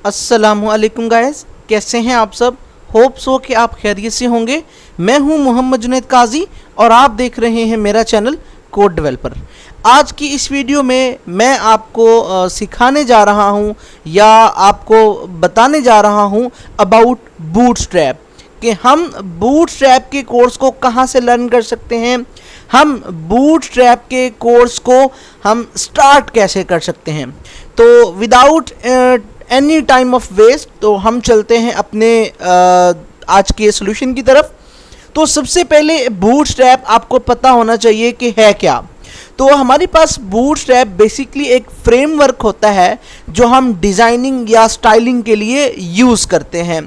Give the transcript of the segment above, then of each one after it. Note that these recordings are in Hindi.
अस्सलामुअलैकुम गाइस, कैसे हैं आप सब। होप सो कि आप खैरियत से होंगे। मैं हूं मोहम्मद जुनैद काजी और आप देख रहे हैं मेरा चैनल कोड डेवलपर। आज की इस वीडियो में मैं आपको सिखाने जा रहा हूं या आपको बताने जा रहा हूं अबाउट बूटस्ट्रैप कि हम बूटस्ट्रैप के कोर्स को कहां से लर्न कर सकते हैं, हम बूटस्ट्रैप के कोर्स को हम स्टार्ट कैसे कर सकते हैं। तो without any time of waste तो हम चलते हैं अपने आज के सॉल्यूशन की तरफ। तो सबसे पहले बूटस्ट्रैप आपको पता होना चाहिए कि है क्या। तो हमारे पास बूटस्ट्रैप बेसिकली एक फ्रेमवर्क होता है जो हम डिज़ाइनिंग या स्टाइलिंग के लिए यूज़ करते हैं।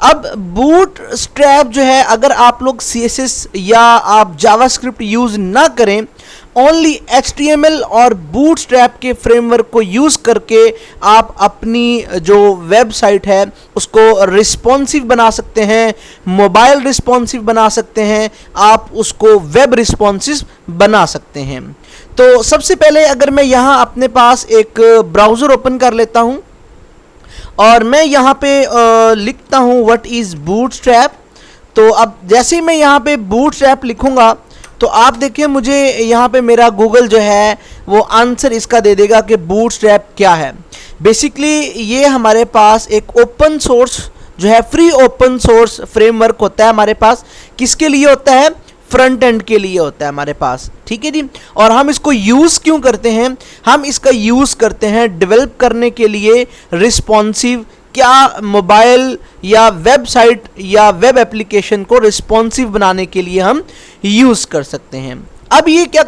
अब बूटस्ट्रैप जो है, अगर आप लोग CSS या आप जावास्क्रिप्ट यूज़ ना करें, ओनली HTML और बूटस्ट्रैप के फ्रेमवर्क को यूज़ करके आप अपनी जो वेबसाइट है उसको रिस्पॉन्सिव बना सकते हैं, मोबाइल रिस्पॉन्सिव बना सकते हैं, आप उसको वेब रिस्पॉन्सिव बना सकते हैं। तो सबसे पहले अगर मैं यहाँ अपने पास एक ब्राउज़र ओपन कर लेता हूँ और मैं यहाँ पे लिखता हूँ व्हाट इज़ बूटस्ट्रैप। तो अब जैसे ही मैं यहाँ पे बूटस्ट्रैप लिखूँगा तो आप देखिए मुझे यहाँ पे मेरा गूगल जो है वो आंसर इसका दे देगा कि बूटस्ट्रैप क्या है। बेसिकली ये हमारे पास एक ओपन सोर्स जो है, फ्री ओपन सोर्स फ्रेमवर्क होता है हमारे पास। किसके लिए होता है? फ्रंट एंड के लिए होता है हमारे पास, ठीक है जी। और हम इसको यूज़ क्यों करते हैं? हम इसका यूज़ करते हैं डेवलप करने के लिए रिस्पॉन्सिव, क्या मोबाइल या वेबसाइट या वेब एप्लीकेशन को रिस्पॉन्सिव बनाने के लिए हम यूज़ कर सकते हैं। अब ये क्या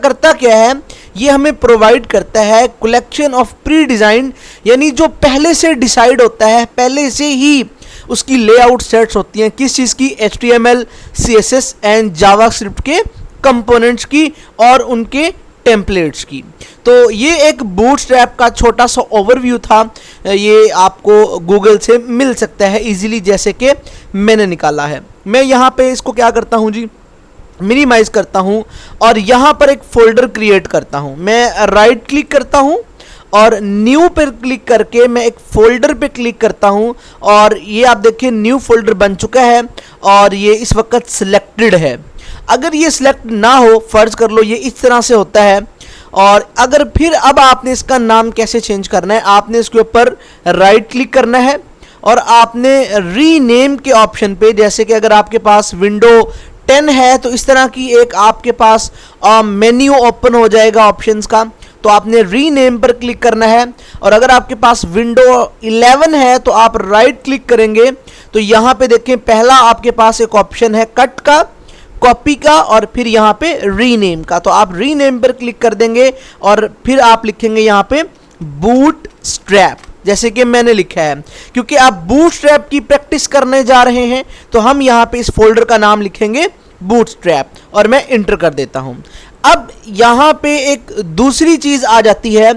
है, ये हमें प्रोवाइड करता है कलेक्शन ऑफ प्री डिज़ाइन, यानी जो पहले से डिसाइड होता है, पहले से ही उसकी लेआउट सेट्स होती हैं। किस चीज़ की? HTML, CSS एंड जावास्क्रिप्ट के कंपोनेंट्स की और उनके टेम्पलेट्स की। तो ये एक बूटस्ट्रैप का छोटा सा ओवरव्यू था। ये आपको गूगल से मिल सकता है इजीली, जैसे कि मैंने निकाला है। मैं यहाँ पे इसको क्या करता हूँ जी, मिनिमाइज करता हूँ और यहाँ पर एक फोल्डर क्रिएट करता हूँ। मैं राइट क्लिक करता हूँ और न्यू पर क्लिक करके मैं एक फोल्डर पे क्लिक करता हूँ और ये आप देखिए न्यू फोल्डर बन चुका है और ये इस वक्त सिलेक्टेड है। अगर ये सिलेक्ट ना हो, फर्ज कर लो ये इस तरह से होता है, और अगर फिर अब आपने इसका नाम कैसे चेंज करना है, आपने इसके ऊपर राइट क्लिक करना है और आपने रीनेम के ऑप्शन पे, जैसे कि अगर आपके पास विंडो 10 है तो इस तरह की एक आपके पास मेन्यू ओपन हो जाएगा ऑप्शंस का, तो आपने रीनेम पर क्लिक करना है। और अगर आपके पास विंडो 11 है तो आप राइट क्लिक करेंगे तो यहाँ पे देखें पहला आपके पास एक ऑप्शन है कट का, कॉपी का और फिर यहाँ पे रीनेम का। तो आप रीनेम पर क्लिक कर देंगे और फिर आप लिखेंगे यहाँ पे बूटस्ट्रैप, जैसे कि मैंने लिखा है। क्योंकि आप बूटस्ट्रैप की प्रैक्टिस करने जा रहे हैं तो हम यहाँ पे इस फोल्डर का नाम लिखेंगे बूटस्ट्रैप और मैं इंटर कर देता हूँ। अब यहाँ पे एक दूसरी चीज़ आ जाती है।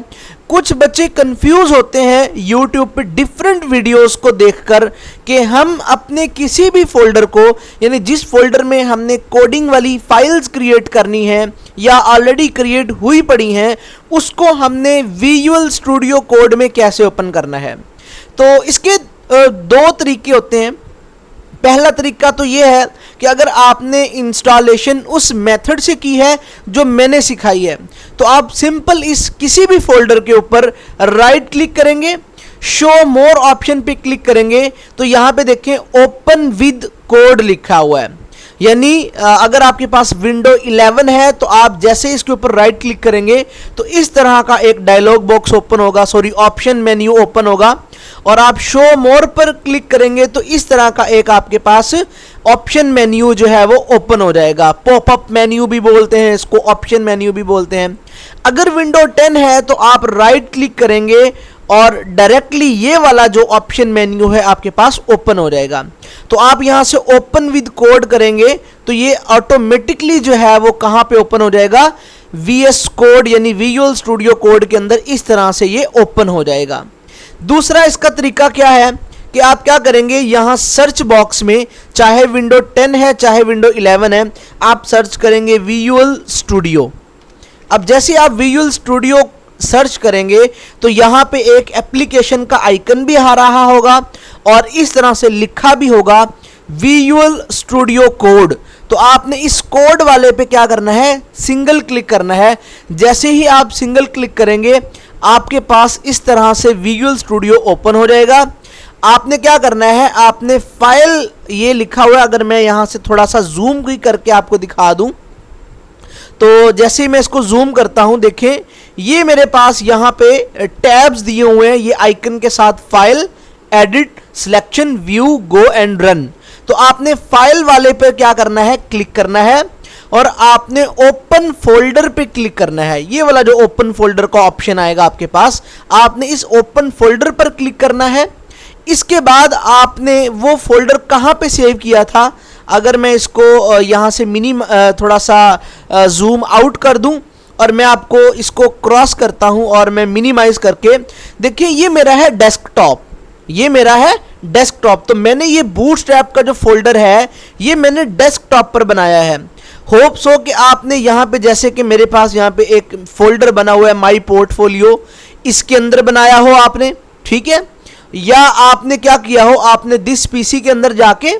कुछ बच्चे कंफ्यूज होते हैं YouTube पे डिफरेंट वीडियोस को देखकर कि हम अपने किसी भी फोल्डर को, यानी जिस फोल्डर में हमने कोडिंग वाली फाइल्स क्रिएट करनी है या ऑलरेडी क्रिएट हुई पड़ी हैं, उसको हमने विजुअल स्टूडियो कोड में कैसे ओपन करना है। तो इसके दो तरीके होते हैं। पहला तरीका तो ये है कि अगर आपने इंस्टॉलेशन उस मेथड से की है जो मैंने सिखाई है, तो आप सिंपल इस किसी भी फोल्डर के ऊपर राइट क्लिक करेंगे, शो मोर ऑप्शन पे क्लिक करेंगे तो यहाँ पे देखें ओपन विद कोड लिखा हुआ है। यानी अगर आपके पास विंडो 11 है तो आप जैसे इसके ऊपर राइट क्लिक करेंगे तो इस तरह का एक डायलॉग बॉक्स ओपन होगा, ऑप्शन मेन्यू ओपन होगा, और आप शो मोर पर क्लिक करेंगे तो इस तरह का एक आपके पास ऑप्शन मेन्यू जो है वो ओपन हो जाएगा। पॉपअप मेन्यू भी बोलते हैं इसको, ऑप्शन मेन्यू भी बोलते हैं। अगर विंडो 10 है तो आप राइट क्लिक करेंगे और डायरेक्टली ये वाला जो ऑप्शन मेन्यू है आपके पास ओपन हो जाएगा। तो आप यहाँ से ओपन विद कोड करेंगे तो ये ऑटोमेटिकली जो है वो कहाँ पे ओपन हो जाएगा? VS कोड यानी विजुअल स्टूडियो कोड के अंदर इस तरह से ये ओपन हो जाएगा। दूसरा इसका तरीका क्या है कि आप क्या करेंगे, यहाँ सर्च बॉक्स में चाहे विंडो 10 है चाहे विंडो 11 है, आप सर्च करेंगे विजुअल स्टूडियो। अब जैसे आप विजुअल स्टूडियो सर्च करेंगे तो यहाँ पे एक एप्लीकेशन का आइकन भी आ रहा होगा और इस तरह से लिखा भी होगा विजुअल स्टूडियो कोड। तो आपने इस कोड वाले पे क्या करना है, सिंगल क्लिक करना है। जैसे ही आप सिंगल क्लिक करेंगे आपके पास इस तरह से विजुअल स्टूडियो ओपन हो जाएगा। आपने क्या करना है, आपने फाइल ये लिखा हुआ है, अगर मैं यहाँ से थोड़ा सा जूम भी करके आपको दिखा दूं तो जैसे ही मैं इसको जूम करता हूं, देखें ये मेरे पास यहाँ पे टैब्स दिए हुए हैं, ये आइकन के साथ file, edit, selection, view, go and run. तो आपने फाइल वाले पे क्या करना है, क्लिक करना है और आपने ओपन फोल्डर पे क्लिक करना है। ये वाला जो ओपन फोल्डर का ऑप्शन आएगा आपके पास, आपने इस ओपन फोल्डर पर क्लिक करना है। इसके बाद आपने वो फोल्डर कहाँ पे सेव किया था, अगर मैं इसको यहाँ से थोड़ा सा जूम आउट कर दूं और मैं आपको इसको क्रॉस करता हूं और मैं मिनिमाइज करके, देखिए ये मेरा है डेस्कटॉप, ये मेरा है डेस्कटॉप। तो मैंने ये बूटस्ट्रैप का जो फोल्डर है ये मैंने डेस्कटॉप पर बनाया है। होप सो कि आपने यहाँ पे, जैसे कि मेरे पास यहाँ पे एक फोल्डर बना हुआ है माई पोर्टफोलियो, इसके अंदर बनाया हो आपने, ठीक है, या आपने क्या किया हो, आपने दिस पीसी के अंदर जाके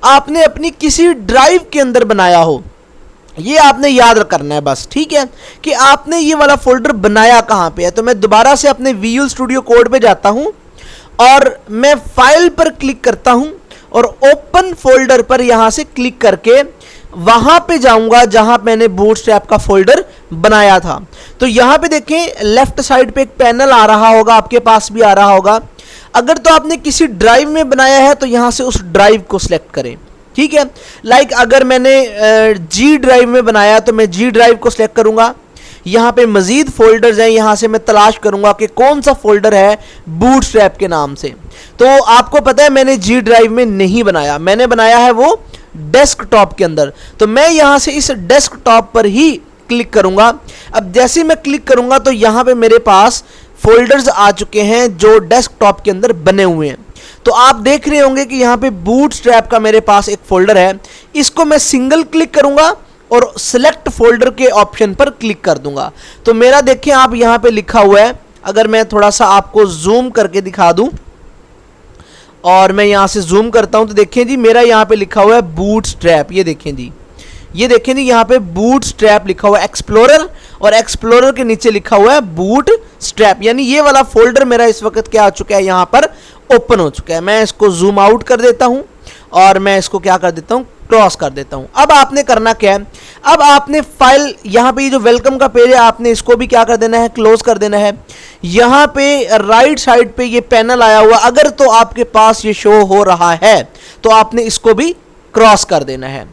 आपने अपनी किसी ड्राइव के अंदर बनाया हो। ये आपने याद करना है बस, ठीक है, कि आपने ये वाला फोल्डर बनाया कहाँ पे है। तो मैं दोबारा से अपने विजुअल स्टूडियो कोड पे जाता हूँ और मैं फाइल पर क्लिक करता हूँ और ओपन फोल्डर पर यहाँ से क्लिक करके वहां पे जाऊंगा जहां मैंने बूटस्ट्रैप का फोल्डर बनाया था। तो यहां पे देखें लेफ्ट साइड पे एक पैनल आ रहा होगा, आपके पास भी आ रहा होगा। अगर तो आपने किसी ड्राइव में बनाया है तो यहां से उस ड्राइव को सिलेक्ट करें, ठीक है। लाइक अगर मैंने जी ड्राइव में बनाया तो मैं जी ड्राइव को सिलेक्ट करूंगा। यहाँ पे मजीद फोल्डर्स हैं, यहाँ से मैं तलाश करूंगा कि कौन सा फोल्डर है बूटस्ट्रैप के नाम से। तो आपको पता है मैंने जी ड्राइव में नहीं बनाया, मैंने बनाया है वो डेस्कटॉप के अंदर। तो मैं यहाँ से इस डेस्कटॉप पर ही क्लिक करूंगा। अब जैसे मैं क्लिक करूंगा तो यहाँ पे मेरे पास फोल्डर्स आ चुके हैं जो डेस्कटॉप के अंदर बने हुए हैं। तो आप देख रहे होंगे कि यहाँ पे बूटस्ट्रैप का मेरे पास एक फोल्डर है, इसको मैं सिंगल क्लिक करूंगा और सिलेक्ट फोल्डर के ऑप्शन पर क्लिक कर दूंगा। तो मेरा देखिए आप यहाँ पे लिखा हुआ है, अगर मैं थोड़ा सा आपको जूम करके दिखा दूं और मैं यहाँ से जूम करता हूं तो देखिए जी मेरा यहाँ पे लिखा हुआ है बूटस्ट्रैप। ये देखें जी, ये देखें जी यहाँ पे बूटस्ट्रैप लिखा हुआ है, एक्सप्लोरर, और एक्सप्लोरर के नीचे लिखा हुआ है बूटस्ट्रैप। यानी ये वाला फोल्डर मेरा इस वक्त क्या आ चुका है, यहाँ पर ओपन हो चुका है। मैं इसको जूम आउट कर देता हूँ और मैं इसको क्या कर देता हूँ, क्रॉस कर देता हूं। अब आपने करना क्या है, अब आपने फाइल यहाँ पे ये जो वेलकम का पेज है आपने इसको भी क्या कर देना है, क्लोज कर देना है। यहाँ पे राइट साइड पे ये पैनल आया हुआ, अगर तो आपके पास ये शो हो रहा है तो आपने इसको भी क्रॉस कर देना है।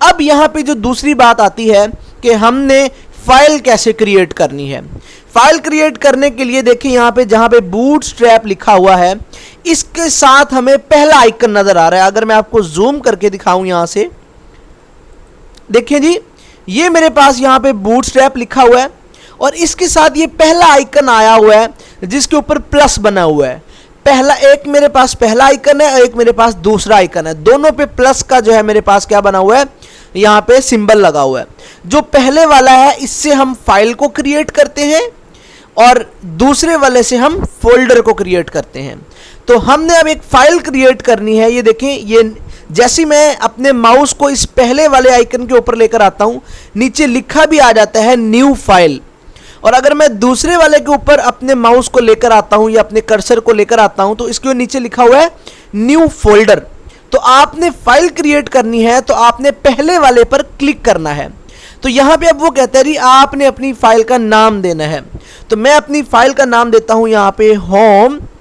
अब यहाँ पे जो दूसरी बात आती है कि हमने फाइल कैसे क्रिएट करनी है। फाइल क्रिएट करने के लिए देखिए यहाँ पे जहाँ पे बूटस्ट्रैप लिखा हुआ है इसके साथ हमें पहला आइकन नजर आ रहा है। अगर मैं आपको जूम करके दिखाऊं यहाँ से, देखिए जी ये मेरे पास यहाँ पे बूटस्ट्रैप लिखा हुआ है और इसके साथ ये पहला आइकन आया हुआ है जिसके ऊपर प्लस बना हुआ है। पहला, एक मेरे पास पहला आइकन है, एक मेरे पास दूसरा आइकन है, दोनों पे प्लस का जो है मेरे पास क्या बना हुआ है, यहाँ पे सिंबल लगा हुआ है। जो पहले वाला है इससे हम फाइल को क्रिएट करते हैं और दूसरे वाले से हम फोल्डर को क्रिएट करते हैं। तो हमने अब एक फाइल क्रिएट करनी है। ये देखें, ये जैसे मैं अपने माउस को इस पहले वाले आइकन के ऊपर लेकर आता हूं, नीचे लिखा भी आ जाता है न्यू फाइल। और अगर मैं दूसरे वाले के ऊपर अपने माउस को लेकर आता हूं या अपने कर्सर को लेकर आता हूं तो इसके नीचे लिखा हुआ है न्यू फोल्डर। तो आपने फाइल क्रिएट करनी है तो आपने पहले वाले पर क्लिक करना है। तो यहां पे अब वो कहता है जी आपने अपनी फाइल का नाम देना है। तो मैं अपनी फाइल का नाम देता हूं यहाँ पे home.html,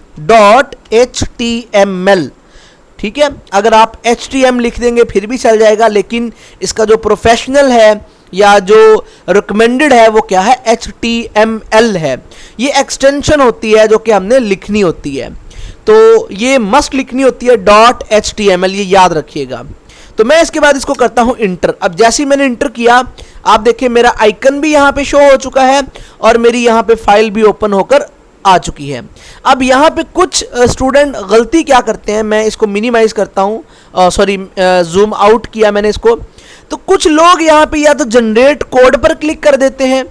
ठीक है। अगर आप HTML लिख देंगे फिर भी चल जाएगा, लेकिन इसका जो प्रोफेशनल है या जो रिकमेंडेड है वो क्या है, HTML है। ये एक्सटेंशन होती है जो कि हमने लिखनी होती है, तो ये मस्ट लिखनी होती है .html, ये याद रखिएगा। तो मैं इसके बाद इसको करता हूं इंटर। अब जैसे ही मैंने इंटर किया आप देखिए मेरा आइकन भी यहाँ पे शो हो चुका है और मेरी यहाँ पे फाइल भी ओपन होकर आ चुकी है। अब यहाँ पे कुछ स्टूडेंट गलती क्या करते हैं, मैं इसको मिनिमाइज करता हूँ, सॉरी जूम आउट किया मैंने इसको। तो कुछ लोग यहाँ पे या तो जनरेट कोड पर क्लिक कर देते हैं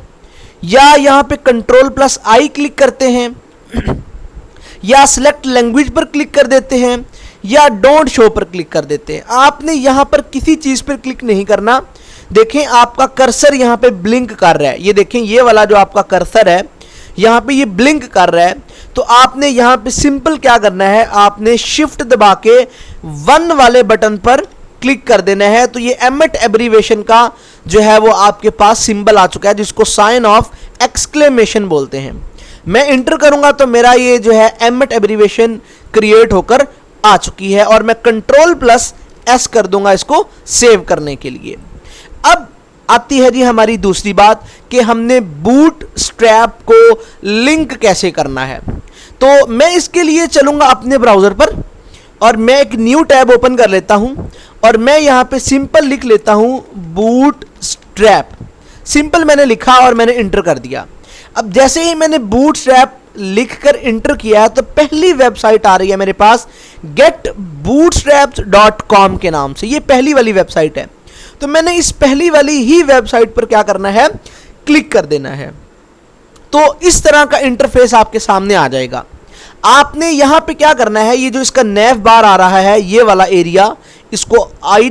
या यहाँ पे कंट्रोल प्लस आई क्लिक करते हैं, या सिलेक्ट लैंग्वेज पर क्लिक कर देते हैं, या डोंट शो पर क्लिक कर देते हैं। आपने यहाँ पर किसी चीज़ पर क्लिक नहीं करना। देखें आपका कर्सर यहाँ पे ब्लिंक कर रहा है, ये देखें ये वाला जो आपका कर्सर है यहाँ पे ये ब्लिंक कर रहा है। तो आपने यहाँ पे सिंपल क्या करना है, आपने शिफ्ट दबा के 1 वाले बटन पर क्लिक कर देना है। तो ये एमएट एब्रीवेशन का जो है वो आपके पास सिंबल आ चुका है, जिसको साइन ऑफ एक्सक्लेमेशन बोलते हैं। मैं इंटर करूंगा तो मेरा ये जो है एमएट एब्रीवेशन क्रिएट होकर आ चुकी है, और मैं कंट्रोल प्लस एस कर दूंगा इसको सेव करने के लिए। अब आती है जी हमारी दूसरी बात कि हमने बूट स्ट्रैप को लिंक कैसे करना है। तो मैं इसके लिए चलूंगा अपने ब्राउज़र पर, और मैं एक न्यू टैब ओपन कर लेता हूं, और मैं यहां पे सिंपल लिख लेता हूं बूट स्ट्रैप। सिंपल मैंने लिखा और मैंने इंटर कर दिया। अब जैसे ही मैंने बूट स्ट्रैप लिखकर इंटर किया तो पहली वेबसाइट आ रही है मेरे पास getbootstraps.com के नाम से। ये पहली वाली वेबसाइट है। तो मैंने इस पहली वाली ही वेबसाइट पर क्या करना है, क्लिक कर देना है। तो इस तरह का इंटरफेस आपके सामने आ जाएगा। आपने यहां पे क्या करना है, ये जो इसका नेव बार आ रहा है ये वाला एरिया, इसको आई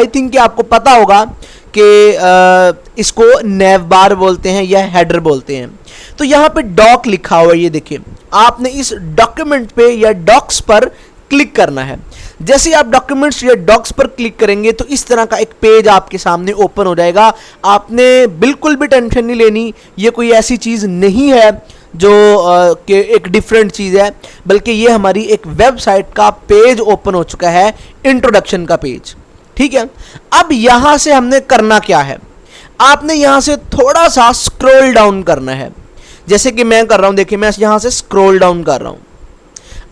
थिंक कि आपको पता होगा कि इसको नेव बार बोलते हैं या हेडर बोलते हैं। तो यहां पे डॉक लिखा हुआ है, ये देखिए। आपने इस डॉक्यूमेंट पे या डॉक्स पर क्लिक करना है। जैसे आप डॉक्यूमेंट्स या डॉक्स पर क्लिक करेंगे तो इस तरह का एक पेज आपके सामने ओपन हो जाएगा। आपने बिल्कुल भी टेंशन नहीं लेनी, ये कोई ऐसी चीज़ नहीं है जो कि एक डिफरेंट चीज़ है, बल्कि ये हमारी एक वेबसाइट का पेज ओपन हो चुका है, इंट्रोडक्शन का पेज। ठीक है, अब यहाँ से हमने करना क्या है, आपने यहाँ से थोड़ा सा स्क्रॉल डाउन करना है, जैसे कि मैं कर रहा हूँ। देखिए मैं यहाँ से स्क्रॉल डाउन कर रहा हूँ।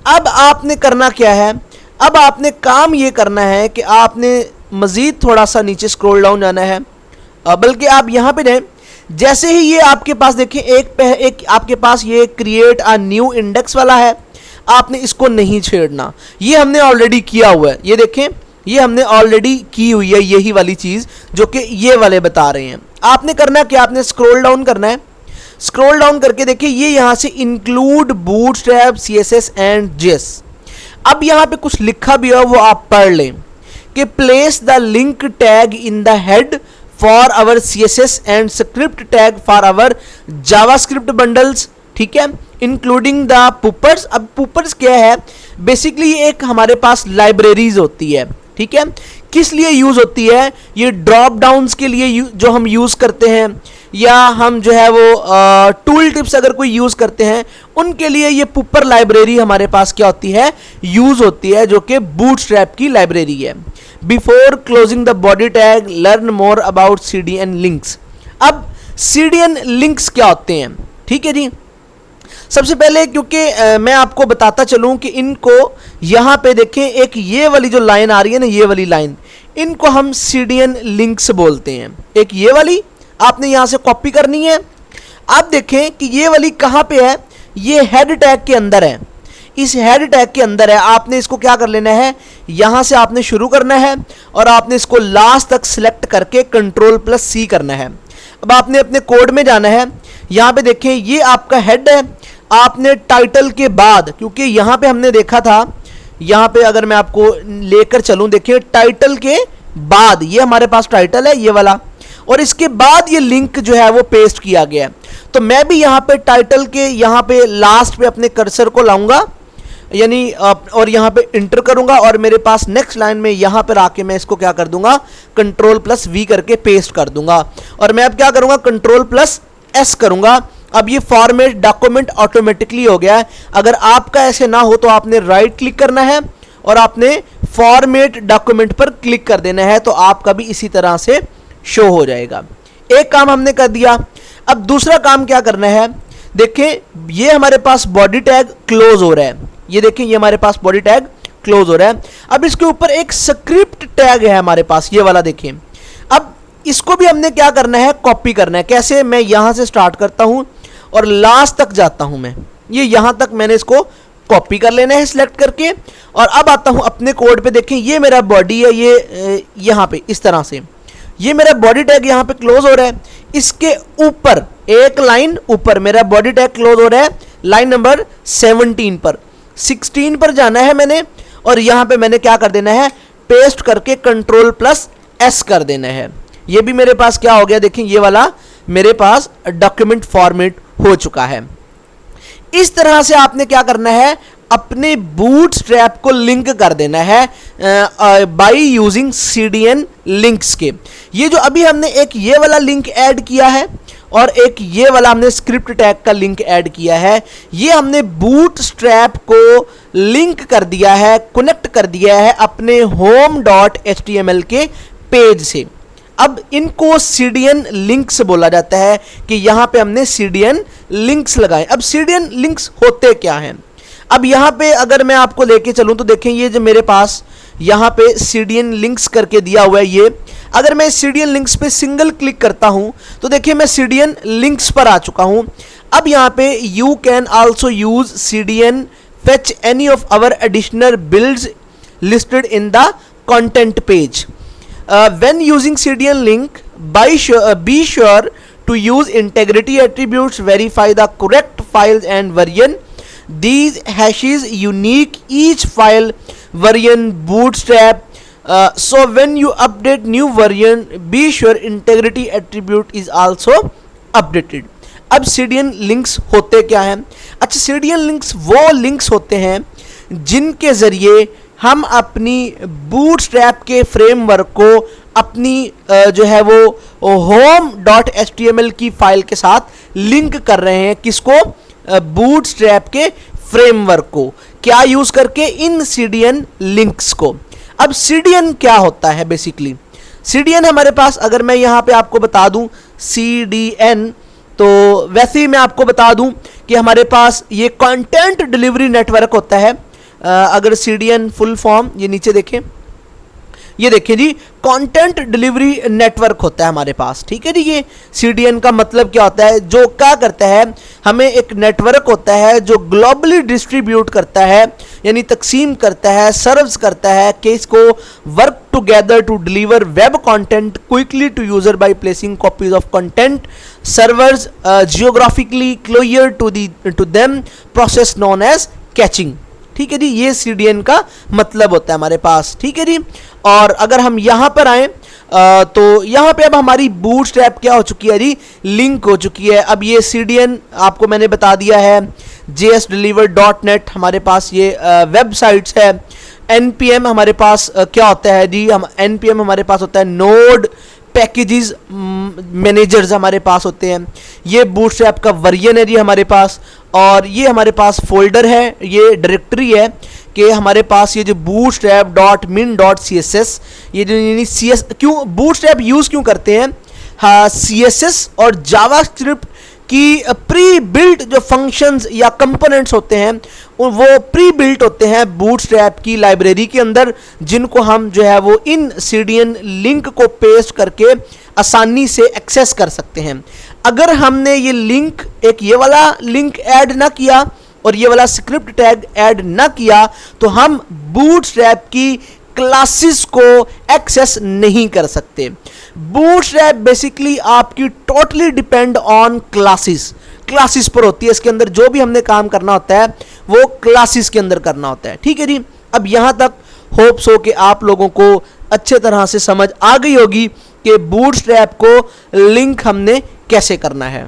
अब आपने करना क्या है, अब आपने काम ये करना है कि आपने मज़ीद थोड़ा सा नीचे स्क्रॉल डाउन जाना है, बल्कि आप यहाँ पे रहें। जैसे ही ये आपके पास देखिए एक आपके पास ये क्रिएट अ न्यू इंडेक्स वाला है, आपने इसको नहीं छेड़ना, ये हमने ऑलरेडी किया हुआ है। ये देखें ये हमने ऑलरेडी की हुई है, यही वाली चीज़ जो कि ये वाले बता रहे हैं। आपने करना क्या, आपने स्क्रॉल डाउन करना है। स्क्रॉल डाउन करके देखिए ये यहाँ से include bootstrap CSS and JS। अब यहाँ पे कुछ लिखा भी है, वो आप पढ़ लें कि place the link tag in the head for our CSS and script tag for our JavaScript bundles. ठीक है, इंक्लूडिंग द पुपर्स। अब पुपर्स क्या है, बेसिकली एक हमारे पास लाइब्रेरीज होती है। ठीक है, किस लिए यूज़ होती है, ये ड्रॉप डाउन्स के लिए जो हम यूज़ करते हैं, या हम जो है वो टूल टिप्स अगर कोई यूज़ करते हैं उनके लिए ये पुपर लाइब्रेरी हमारे पास क्या होती है, यूज़ होती है, जो कि बूटस्ट्रैप की लाइब्रेरी है। Before closing the body tag learn more about CDN links. अब CDN लिंक्स क्या होते हैं, ठीक है जी। सबसे पहले क्योंकि मैं आपको बताता चलूं कि इनको यहाँ पे देखें, एक ये वाली जो लाइन आ रही है ना, ये वाली लाइन, इनको हम CDN लिंक्स बोलते हैं। एक ये वाली आपने यहाँ से कॉपी करनी है। आप देखें कि ये वाली कहाँ पे है, ये हेड टैग के अंदर है, इस हेड टैग के अंदर है। आपने इसको क्या कर लेना है, यहाँ से आपने शुरू करना है और आपने इसको लास्ट तक सिलेक्ट करके Ctrl+C करना है। अब आपने अपने कोड में जाना है, यहाँ पे देखें ये आपका हेड है। आपने टाइटल के बाद, क्योंकि यहाँ पे हमने देखा था, यहाँ पे अगर मैं आपको लेकर चलूँ, देखिए टाइटल के बाद ये हमारे पास टाइटल है ये वाला, और इसके बाद ये लिंक जो है वो पेस्ट किया गया है। तो मैं भी यहाँ पे टाइटल के यहाँ पे लास्ट पे अपने कर्सर को लाऊंगा, यानी और यहाँ पे इंटर करूंगा, और मेरे पास नेक्स्ट लाइन में यहाँ पर आके मैं इसको क्या कर दूंगा, Ctrl+V करके पेस्ट कर दूंगा। और मैं अब क्या करूंगा, Ctrl+S करूंगा। अब ये फॉर्मेट डॉक्यूमेंट ऑटोमेटिकली हो गया है। अगर आपका ऐसे ना हो तो आपने राइट क्लिक करना है और आपने फॉर्मेट डॉक्यूमेंट पर क्लिक कर देना है, तो आपका भी इसी तरह से शो हो जाएगा। एक काम हमने कर दिया। अब दूसरा काम क्या करना है, देखें ये हमारे पास बॉडी टैग क्लोज हो रहा है, ये देखें ये हमारे पास बॉडी टैग क्लोज हो रहा है। अब इसके ऊपर एक स्क्रिप्ट टैग है हमारे पास, ये वाला देखें। अब इसको भी हमने क्या करना है, कॉपी करना है। कैसे, मैं यहाँ से स्टार्ट करता हूँ और लास्ट तक जाता हूँ। मैं ये यहाँ तक मैंने इसको कॉपी कर लेना है सिलेक्ट करके, और अब आता हूँ अपने कोड पे। देखें ये मेरा बॉडी है, ये यहाँ पे इस तरह से ये मेरा बॉडी टैग यहाँ पे क्लोज हो रहा है। इसके ऊपर एक लाइन ऊपर मेरा बॉडी टैग क्लोज हो रहा है लाइन नंबर 17 पर, 16 पर जाना है मैंने, और यहां पे मैंने क्या कर देना है, पेस्ट करके Ctrl+S कर देना है। ये भी मेरे पास क्या हो गया, देखिए ये वाला मेरे पास डॉक्यूमेंट फॉर्मेट हो चुका है। इस तरह से आपने क्या करना है, अपने बूटस्ट्रैप को लिंक कर देना है बाय यूजिंग CDN लिंक्स के। ये जो अभी हमने एक ये वाला लिंक ऐड किया है और एक ये वाला हमने स्क्रिप्ट टैग का लिंक ऐड किया है, ये हमने बूटस्ट्रैप को लिंक कर दिया है, कनेक्ट कर दिया है अपने home.html के पेज से। अब इनको CDN लिंक्स बोला जाता है कि यहां पे हमने CDN लिंक्स लगाए। अब CDN लिंक्स होते क्या हैं, अब यहां पे अगर मैं आपको लेके चलूं तो देखें ये जो मेरे पास यहां पे CDN लिंक्स करके दिया हुआ है, ये अगर मैं CDN लिंक्स पे सिंगल क्लिक करता हूं तो देखिए मैं CDN लिंक्स पर आ चुका हूं। अब यहां पे you can also use CDN fetch any of our additional builds listed in the content page. When using CDN link, be sure to use integrity attributes, verify the correct files and version. These hashes unique each file version bootstrap. So when you update new version, be sure integrity attribute is also updated. अब CDN लिंक्स होते क्या हैं? अच्छा, CDN लिंक्स वो लिंक्स होते हैं जिनके जरिए हम अपनी बूटस्ट्रैप के फ्रेमवर्क को अपनी जो है वो home.html की फाइल के साथ लिंक कर रहे हैं। किसको? बूटस्ट्रैप के फ्रेमवर्क को। क्या यूज करके? इन CDN लिंक्स को। अब CDN क्या होता है बेसिकली? CDN हमारे पास, अगर मैं यहाँ पे आपको बता दूं CDN, तो वैसे ही मैं आपको बता दूं कि हमारे पास ये कंटेंट डिलीवरी नेटवर्क होता है। अगर CDN फुल फॉर्म ये नीचे देखें, ये देखिए जी, कंटेंट डिलीवरी नेटवर्क होता है हमारे पास। ठीक है जी, ये CDN का मतलब क्या होता है? जो क्या करता है, हमें एक नेटवर्क होता है जो ग्लोबली डिस्ट्रीब्यूट करता है, यानी तकसीम करता है, सर्व्स करता है कि इसको work together to deliver web content quickly to user by placing copies of content servers geographically closer to them, process known as caching. ठीक है जी, ये CDN का मतलब होता है हमारे पास। ठीक है जी, और अगर हम यहाँ पर आए तो यहाँ पे अब हमारी बूटस्ट्रैप क्या हो चुकी है जी, लिंक हो चुकी है। अब ये CDN आपको मैंने बता दिया है, jsdeliver.net हमारे पास ये वेबसाइट्स है। npm हमारे पास क्या होता है जी, हम npm हमारे पास होता है नोड पैकेजेस मैनेजर्स हमारे पास होते हैं। ये बूटस्ट्रैप का वर्जन है जी हमारे पास, और ये हमारे पास फोल्डर है, ये डायरेक्टरी है कि हमारे पास ये जो bootstrap.min.css, ये जो CS, क्यों बूटस्ट्रैप यूज़ क्यों करते हैं? हाँ, CSS और जावास्क्रिप्ट की प्री बिल्ट जो फंक्शंस या कंपोनेंट्स होते हैं वो प्री बिल्ट होते हैं बूटस्ट्रैप की लाइब्रेरी के अंदर, जिनको हम जो है वो इन CDN लिंक को पेस्ट करके आसानी से एक्सेस कर सकते हैं। अगर हमने ये लिंक, एक ये वाला लिंक ऐड ना किया और ये वाला स्क्रिप्ट टैग ऐड ना किया, तो हम बूटस्ट्रैप की क्लासेस को एक्सेस नहीं कर सकते। बूटस्ट्रैप बेसिकली आपकी टोटली डिपेंड ऑन क्लासेस पर होती है। इसके अंदर जो भी हमने काम करना होता है वो क्लासेस के अंदर करना होता है। ठीक है जी, अब यहाँ तक होप्स हो कि आप लोगों को अच्छे तरह से समझ आ गई होगी कि बूटस्ट्रैप को लिंक हमने कैसे करना है।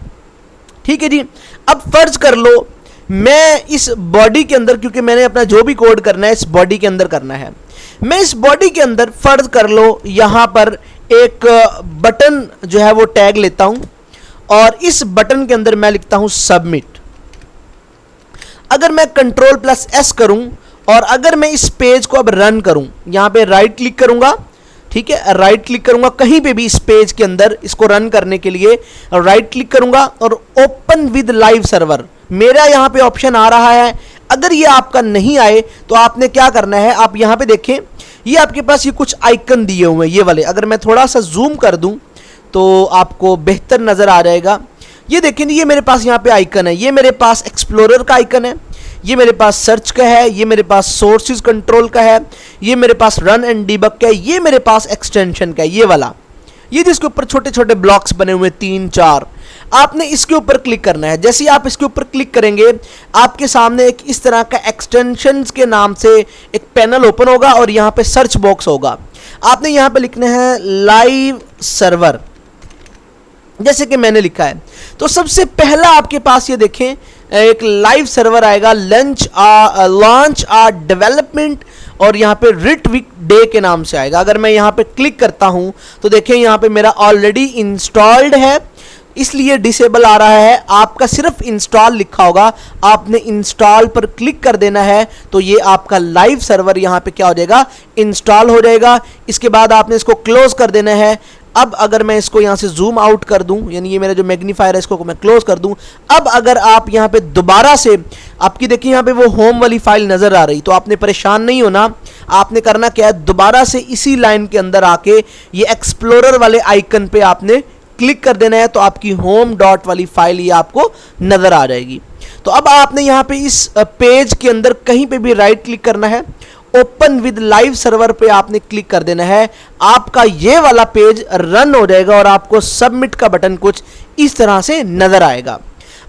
ठीक है जी, अब फर्ज कर लो मैं इस बॉडी के अंदर, क्योंकि मैंने अपना जो भी कोड करना है इस बॉडी के अंदर करना है, मैं इस बॉडी के अंदर फर्ज कर लो यहाँ पर एक बटन जो है वो टैग लेता हूं और इस बटन के अंदर मैं लिखता हूं सबमिट। अगर मैं Ctrl+S करूं और अगर मैं इस पेज को अब रन करूं, यहां पे राइट क्लिक करूंगा, ठीक है, राइट क्लिक करूंगा कहीं पे भी इस पेज के अंदर, इसको रन करने के लिए राइट क्लिक करूंगा और ओपन विद लाइव सर्वर, मेरा यहां पे ऑप्शन आ रहा है। अगर ये आपका नहीं आए तो आपने क्या करना है, आप यहां पे देखें ये आपके पास ये कुछ आइकन दिए हुए हैं, ये वाले, अगर मैं थोड़ा सा जूम कर दूं तो आपको बेहतर नजर आ जाएगा। ये देखें, ये मेरे पास यहाँ पे आइकन है, ये मेरे पास एक्सप्लोरर का आइकन है, ये मेरे पास सर्च का है, ये मेरे पास सोर्सेज कंट्रोल का है, ये मेरे पास रन एंड डिबग का है, ये मेरे पास एक्सटेंशन का है, ये वाला। ये जिसके ऊपर छोटे छोटे ब्लॉक्स बने हुए 3-4, आपने इसके ऊपर क्लिक करना है। जैसे ही आप इसके ऊपर क्लिक करेंगे आपके सामने एक इस तरह का एक्सटेंशंस के नाम से एक पैनल ओपन होगा और यहाँ पे सर्च बॉक्स होगा। आपने यहाँ पे लिखना है लाइव सर्वर, जैसे कि मैंने लिखा है। तो सबसे पहला आपके पास ये देखें एक लाइव सर्वर आएगा, लॉन्च डेवलपमेंट, और यहाँ पे रिट वीक डे के नाम से आएगा। अगर मैं यहाँ पे क्लिक करता हूँ तो देखें यहाँ पे मेरा ऑलरेडी इंस्टॉल्ड है, इसलिए डिसेबल आ रहा है। आपका सिर्फ इंस्टॉल लिखा होगा, आपने इंस्टॉल पर क्लिक कर देना है तो ये आपका लाइव सर्वर यहाँ पे क्या हो जाएगा, इंस्टॉल हो जाएगा। इसके बाद आपने इसको क्लोज कर देना है। अब अगर मैं इसको यहाँ से जूम आउट कर दूं, यानी ये मेरा जो मैग्नीफायर है इसको मैं क्लोज कर दूं, अब अगर आप यहाँ पे दोबारा से आपकी देखिए यहाँ पे वो होम वाली फाइल नजर आ रही, तो आपने परेशान नहीं होना। आपने करना क्या है, दोबारा से इसी लाइन के अंदर आके ये एक्सप्लोरर वाले आइकन पे आपने क्लिक कर देना है, तो आपकी होम डॉट वाली फाइल ये आपको नजर आ जाएगी। तो अब आपने यहाँ पे इस पेज के अंदर कहीं पे भी राइट क्लिक करना है, ओपन विद लाइव सर्वर पे आपने क्लिक कर देना है। आपका ये वाला पेज रन हो जाएगा और आपको सबमिट का बटन कुछ इस तरह से नजर आएगा।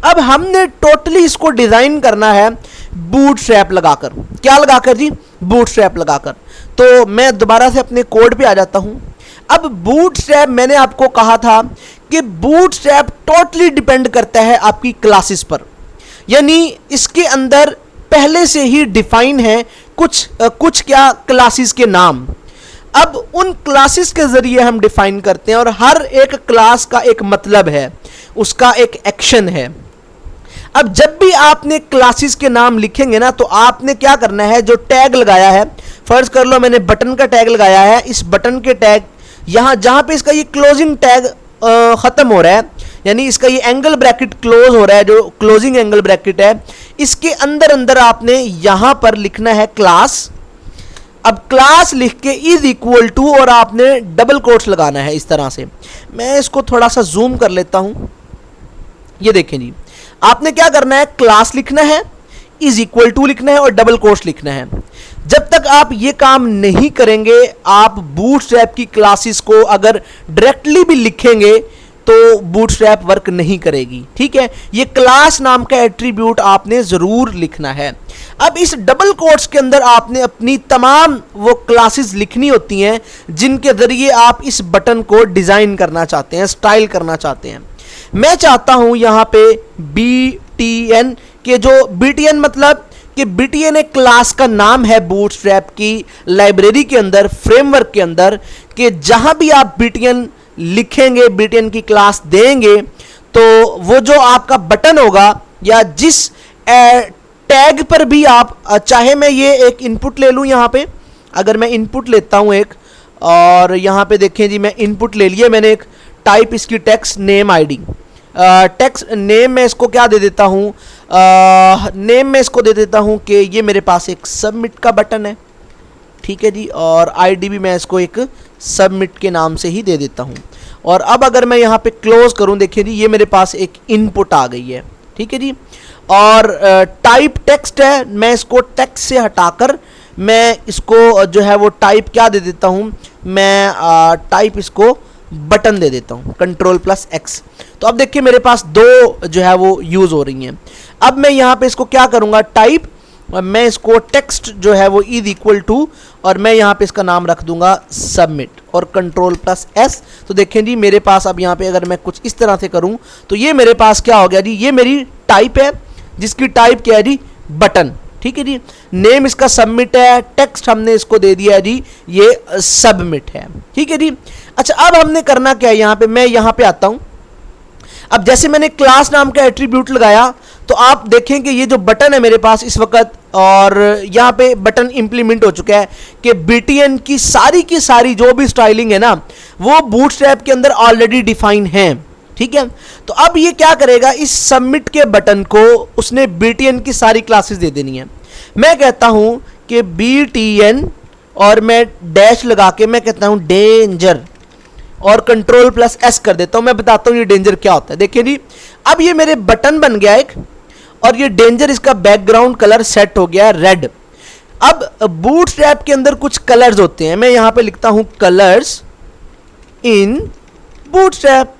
अब हमने टोटली इसको डिजाइन करना है बूटस्ट्रैप लगाकर। क्या लगाकर जी? बूटस्ट्रैप लगाकर। तो मैं दोबारा से अपने कोड पे आ जाता हूं। अब बूटस्ट्रैप, मैंने आपको कहा था कि बूटस्ट्रैप टोटली डिपेंड करता है आपकी क्लासेस पर, यानी इसके अंदर पहले से ही डिफाइन है कुछ क्या क्लासेस के नाम। अब उन क्लासेस के जरिए हम डिफाइन करते हैं और हर एक क्लास का एक मतलब है, उसका एक एक्शन है। अब जब भी आपने क्लासेस के नाम लिखेंगे ना, तो आपने क्या करना है, जो टैग लगाया है, फर्ज कर लो मैंने बटन का टैग लगाया है, इस बटन के टैग यहां जहां पे इसका ये क्लोजिंग टैग खत्म हो रहा है, यानी इसका ये एंगल ब्रैकेट क्लोज हो रहा है, जो क्लोजिंग एंगल ब्रैकेट है, इसके अंदर अंदर आपने यहां पर लिखना है क्लास। अब क्लास लिख के इज इक्वल टू और आपने डबल कोट्स लगाना है इस तरह से। मैं इसको थोड़ा सा जूम कर लेता हूं। ये देखें जी, आपने क्या करना है, क्लास लिखना है, इज इक्वल टू लिखना है और डबल कोट्स लिखना है। जब तक आप ये काम नहीं करेंगे, आप बूटस्ट्रैप की क्लासेस को अगर डायरेक्टली भी लिखेंगे तो बूटस्ट्रैप वर्क नहीं करेगी। ठीक है, ये क्लास नाम का एट्रीब्यूट आपने जरूर लिखना है। अब इस डबल कोट्स के अंदर आपने अपनी तमाम वो क्लासेस लिखनी होती हैं जिनके जरिए आप इस बटन को डिजाइन करना चाहते हैं, स्टाइल करना चाहते हैं। मैं चाहता हूं यहां पे BTN के, जो BTN मतलब कि BTN एक क्लास का नाम है बूटस्ट्रैप की लाइब्रेरी के अंदर, फ्रेमवर्क के अंदर, कि जहां भी आप BTN लिखेंगे, BTN की क्लास देंगे, तो वो जो आपका बटन होगा या जिस टैग पर भी आप, चाहे मैं ये एक इनपुट ले लूं यहां पे, अगर मैं इनपुट लेता हूं एक, और यहां पे देखें जी मैं इनपुट ले लिया मैंने एक, टाइप इसकी text name ID, text name में इसको क्या दे देता हूं, नेम में इसको दे देता हूं कि ये मेरे पास एक सबमिट का बटन है। ठीक है जी, और ID भी मैं इसको एक सबमिट के नाम से ही दे देता हूं। और अब अगर मैं यहाँ पे क्लोज करूं, देखिए जी ये मेरे पास एक इनपुट आ गई है। ठीक है जी, और टाइप टेक्स्ट है, मैं इसको टेक्स्ट से हटाकर मैं इसको जो है वो टाइप क्या दे देता हूं, मैं टाइप इसको बटन दे देता हूं, Ctrl+X। तो अब देखिए मेरे पास दो जो है वो यूज हो रही हैं। अब मैं यहाँ पे इसको क्या करूंगा, टाइप, मैं इसको टेक्स्ट जो है वो इज इक्वल टू, और मैं यहाँ पे इसका नाम रख दूंगा सबमिट और Ctrl+S। तो देखें जी मेरे पास अब यहाँ पे अगर मैं कुछ इस तरह से करूं तो ये मेरे पास क्या हो गया जी, ये मेरी टाइप है जिसकी टाइप क्या है जी, बटन। ठीक है जी, नेम इसका सबमिट है, टेक्स्ट हमने इसको दे दिया है जी ये सबमिट है। ठीक है जी, अच्छा अब हमने करना क्या है, यहाँ पे मैं यहाँ पे आता हूँ। अब जैसे मैंने क्लास नाम का एट्रीब्यूट लगाया तो आप देखें कि ये जो बटन है मेरे पास इस वक्त, और यहाँ पे बटन इंप्लीमेंट हो चुका है कि BTN की सारी जो भी स्टाइलिंग है ना, वो बूटस्ट्रैप के अंदर ऑलरेडी डिफाइन है। ठीक है, तो अब ये क्या करेगा, इस सबमिट के बटन को उसने BTN की सारी क्लासेस दे देनी है। मैं कहता हूं कि BTN और मैं डैश लगा के मैं कहता हूं डेंजर और Ctrl+S कर देता हूं। मैं बताता हूं ये डेंजर क्या होता है। देखिए जी, अब ये मेरे बटन बन गया एक, और ये डेंजर इसका बैकग्राउंड कलर सेट हो गया रेड। अब बूटस्ट्रैप के अंदर कुछ कलर्स होते हैं, मैं यहां पे लिखता हूं कलर्स इन बूटस्ट्रैप,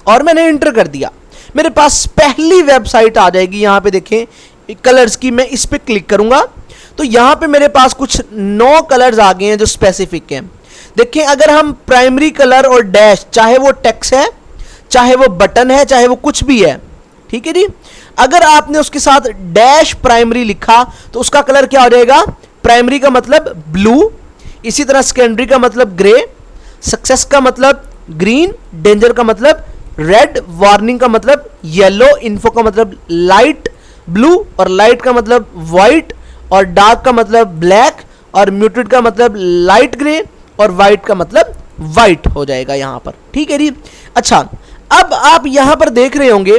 और मैंने इंटर कर दिया। मेरे पास पहली वेबसाइट आ जाएगी, यहाँ पे देखें कलर्स की, मैं इस पर क्लिक करूंगा तो यहाँ पे मेरे पास कुछ 9 कलर्स आ गए हैं जो स्पेसिफिक हैं। देखें, अगर हम प्राइमरी कलर और डैश, चाहे वो टेक्स्ट है, चाहे वो बटन है, चाहे वो कुछ भी है, ठीक है जी, अगर आपने उसके साथ डैश प्राइमरी लिखा तो उसका कलर क्या हो जाएगा? प्राइमरी का मतलब ब्लू, इसी तरह सेकेंडरी का मतलब ग्रे, सक्सेस का मतलब ग्रीन, डेंजर का मतलब रेड, वार्निंग का मतलब येलो, इन्फो का मतलब लाइट ब्लू, और लाइट का मतलब वाइट, और डार्क का मतलब ब्लैक, और म्यूटेड का मतलब लाइट ग्रे, और वाइट का मतलब वाइट हो जाएगा यहां पर, ठीक है जी। अच्छा, अब आप यहां पर देख रहे होंगे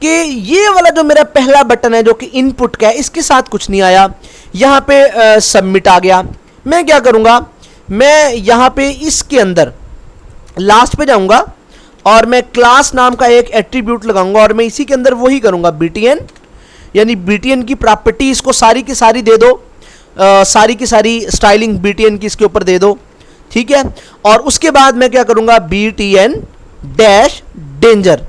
कि ये वाला जो मेरा पहला बटन है जो कि इनपुट का है, इसके साथ कुछ नहीं आया, यहां पे सबमिट आ गया। मैं क्या करूंगा, मैं यहां पे इसके अंदर लास्ट पे जाऊंगा और मैं क्लास नाम का एक एट्रीब्यूट लगाऊंगा और मैं इसी के अंदर वही करूंगा, BTN, यानी BTN की प्रॉपर्टी इसको सारी की सारी दे दो, सारी की सारी स्टाइलिंग BTN की इसके ऊपर दे दो, ठीक है। और उसके बाद मैं क्या करूंगा, BTN डैश डेंजर,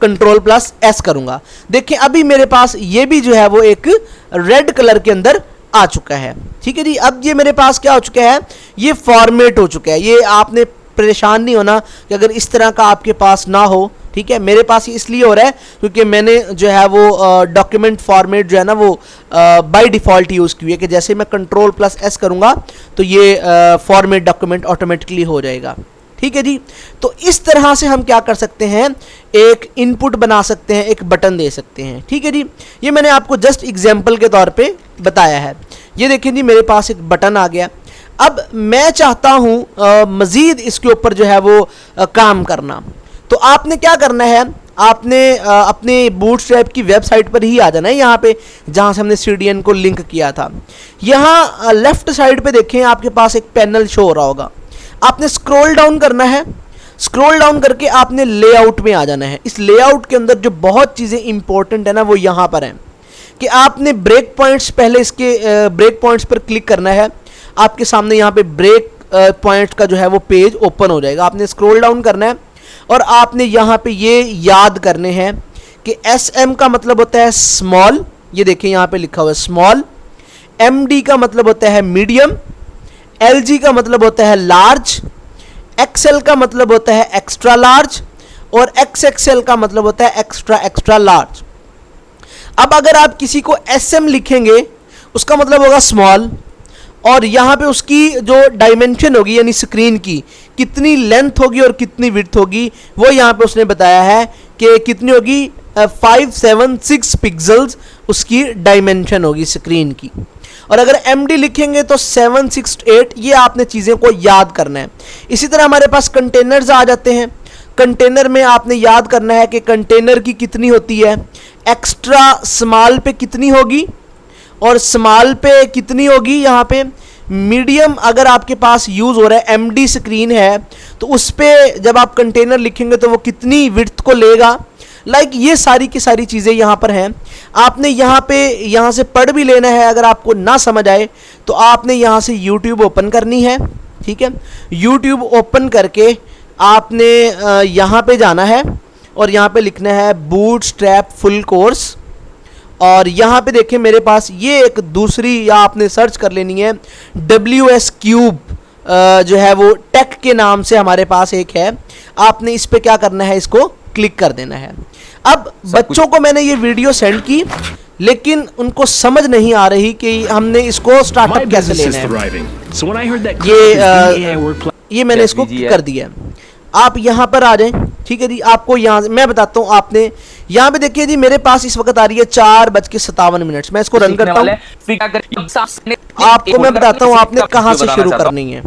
Ctrl+S करूंगा। देखिए अभी मेरे पास ये भी जो है वो एक रेड कलर के अंदर आ चुका है, ठीक है जी। अब ये मेरे पास क्या हो चुका है, ये फॉर्मेट हो चुका है। ये आपने परेशान नहीं होना कि अगर इस तरह का आपके पास ना हो, ठीक है। मेरे पास ये इसलिए हो रहा है क्योंकि मैंने जो है वो डॉक्यूमेंट फॉर्मेट जो है ना वो बाय डिफ़ॉल्ट यूज़ की है कि जैसे मैं Ctrl+S करूँगा तो ये फॉर्मेट डॉक्यूमेंट ऑटोमेटिकली हो जाएगा, ठीक है जी। तो इस तरह से हम क्या कर सकते हैं, एक इनपुट बना सकते हैं, एक बटन दे सकते हैं, ठीक है जी। ये मैंने आपको जस्ट एग्जांपल के तौर पे बताया है। ये देखें जी, मेरे पास एक बटन आ गया। अब मैं चाहता हूँ मज़ीद इसके ऊपर जो है वो काम करना, तो आपने क्या करना है, आपने अपने बूटस्ट्रैप की वेबसाइट पर ही आ जाना है, यहाँ पे जहाँ से हमने CDN को लिंक किया था। यहाँ लेफ्ट साइड पे देखें, आपके पास एक पैनल शो हो रहा होगा, आपने स्क्रॉल डाउन करना है। स्क्रॉल डाउन करके आपने लेआउट में आ जाना है। इस लेआउट के अंदर जो बहुत चीज़ें इंपॉर्टेंट है ना वो यहाँ पर हैं कि आपने ब्रेक पॉइंट्स, पहले इसके ब्रेक पॉइंट्स पर क्लिक करना है। आपके सामने यहाँ पे ब्रेक पॉइंट का जो है वो पेज ओपन हो जाएगा। आपने स्क्रॉल डाउन करना है और आपने यहाँ पे ये याद करने हैं कि SM का मतलब होता है स्मॉल, ये देखिए यहाँ पे लिखा हुआ है स्मॉल। MD का मतलब होता है मीडियम, LG का मतलब होता है लार्ज, XL का मतलब होता है एक्स्ट्रा लार्ज, और XXL का मतलब होता है एक्स्ट्रा एक्स्ट्रा लार्ज। अब अगर आप किसी को SM लिखेंगे उसका मतलब होगा स्मॉल, और यहाँ पे उसकी जो डायमेंशन होगी यानी स्क्रीन की कितनी लेंथ होगी और कितनी विड्थ होगी वो यहाँ पे उसने बताया है कि कितनी होगी, 576 पिक्सल्स उसकी डायमेंशन होगी स्क्रीन की। और अगर MD लिखेंगे तो 768। ये आपने चीज़ें को याद करना है। इसी तरह हमारे पास कंटेनर्स आ जाते हैं। कंटेनर में आपने याद करना है कि कंटेनर की कितनी होती है, एक्स्ट्रा स्मॉल पे कितनी होगी और स्मॉल पे कितनी होगी। यहाँ पे मीडियम अगर आपके पास यूज़ हो रहा है, MD स्क्रीन है, तो उस पर जब आप कंटेनर लिखेंगे तो वो कितनी विड्थ को लेगा। लाइक ये सारी की सारी चीज़ें यहाँ पर हैं। आपने यहाँ से पढ़ भी लेना है। अगर आपको ना समझ आए तो आपने यहाँ से YouTube ओपन करनी है, ठीक है। YouTube ओपन करके आपने यहाँ पे जाना है और यहाँ पे लिखना है बूटस्ट्रैप फुल कोर्स, और यहाँ पे देखें मेरे पास ये एक दूसरी, या आपने सर्च कर लेनी है WS क्यूब, जो है वो टेक के नाम से हमारे पास एक है। आपने इस पे क्या करना है, इसको क्लिक कर देना है। अब बच्चों को मैंने ये वीडियो सेंड की लेकिन उनको समझ नहीं आ रही कि हमने इसको स्टार्टअप कैसे लेना है। ये मैंने इसको कर दिया है। आप यहाँ पर आ जाएं, ठीक है जी। आपको यहाँ मैं बताता हूँ, आपने यहाँ पे देखिए जी मेरे पास इस वक्त आ रही है 4:57। मैं इसको रन करता हूँ। आपको मैं बताता हूँ आपने कहाँ से शुरू करनी है